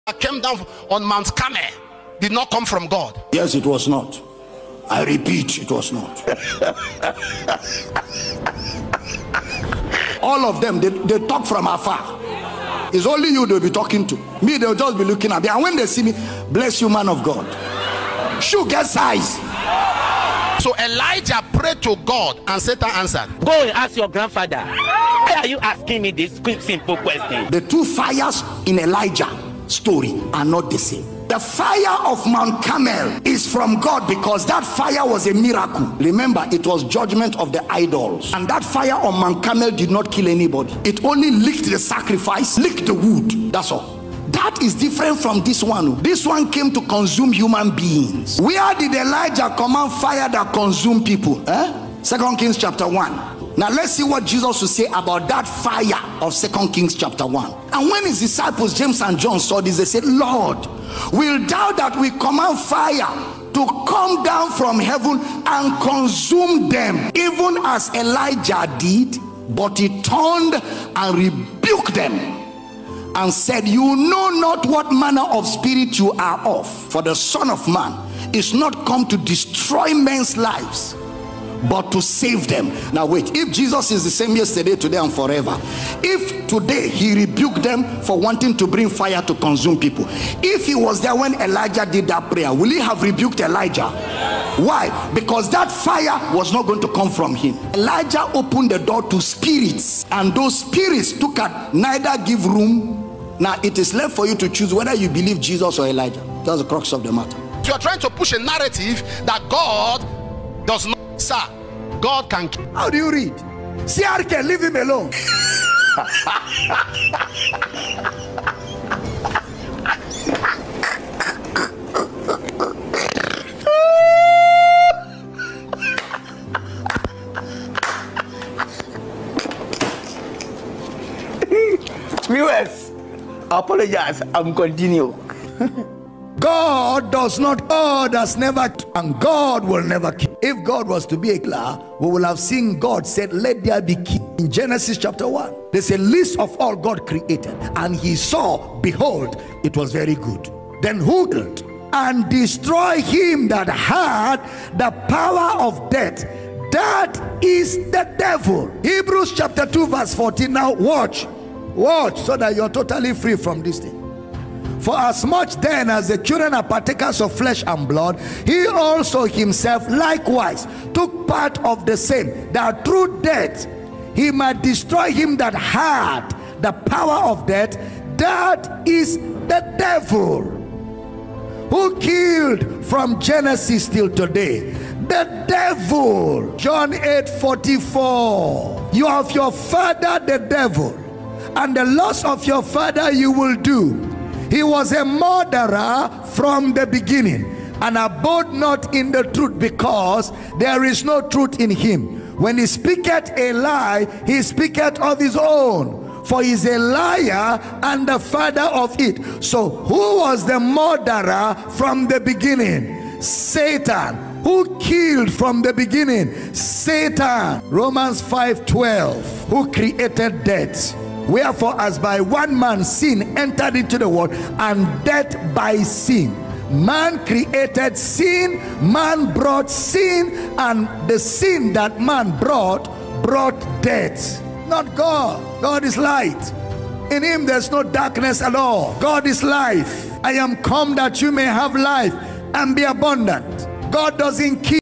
that came down on Mount Carmel did not come from God. Yes, it was not. I repeat, it was not. All of them, they talk from afar. It's only you they'll be talking to. Me, they'll just be looking at me. And when they see me, bless you, man of God. Shoe get size. So Elijah prayed to God and Satan answered. Go and ask your grandfather. Why are you asking me this quick, simple question? The two fires in Elijah's story are not the same. The fire of Mount Carmel is from God because that fire was a miracle. Remember, it was judgment of the idols. And that fire on Mount Carmel did not kill anybody. It only licked the sacrifice, licked the wood. That's all. That is different from this one. This one came to consume human beings. Where did Elijah command fire that consumed people? 2 Kings chapter 1. Now let's see what Jesus will say about that fire of 2 Kings chapter 1. And when his disciples James and John saw this, they said, Lord, will thou that we command fire to come down from heaven and consume them, even as Elijah did? But he turned and rebuked them and said, you know not what manner of spirit you are of, for the Son of Man is not come to destroy men's lives, but to save them. Now wait, if Jesus is the same yesterday, today and forever, if today he rebuked them for wanting to bring fire to consume people, if he was there when Elijah did that prayer, will he have rebuked Elijah? Why? Because that fire was not going to come from him. Elijah opened the door to spirits, and those spirits took at neither give room. Now it is left for you to choose whether you believe Jesus or Elijah. That's the crux of the matter. You are trying to push a narrative that God does not. Sir, God can. How do you read? CRK, leave him alone. Viewers, I apologize. I'm continue. God does not, God has never, and God will never kill. If God was to be a killer, we will have seen God said, let there be king. In Genesis chapter 1, there's a list of all God created, and he saw, behold, it was very good. Then who killed and destroy him that had the power of death? That is the devil. Hebrews chapter 2 verse 14. Now watch so that you're totally free from this thing. For as much then as the children are partakers of flesh and blood, he also himself likewise took part of the same, that through death he might destroy him that had the power of death, that is the devil, who killed from Genesis till today. The devil. John 8:44. You have your father the devil, and the lust of your father you will do. He was a murderer from the beginning, and abode not in the truth, because there is no truth in him. When he speaketh a lie, he speaketh of his own, for he is a liar and the father of it. So who was the murderer from the beginning? Satan. Who killed from the beginning? Satan. Romans 5:12. Who created death? Wherefore, as by one man sin entered into the world, and death by sin. Man created sin, man brought sin, and the sin that man brought death. Not God. God is light. In him there's no darkness at all. God is life. I am come that you may have life and be abundant. God doesn't kill.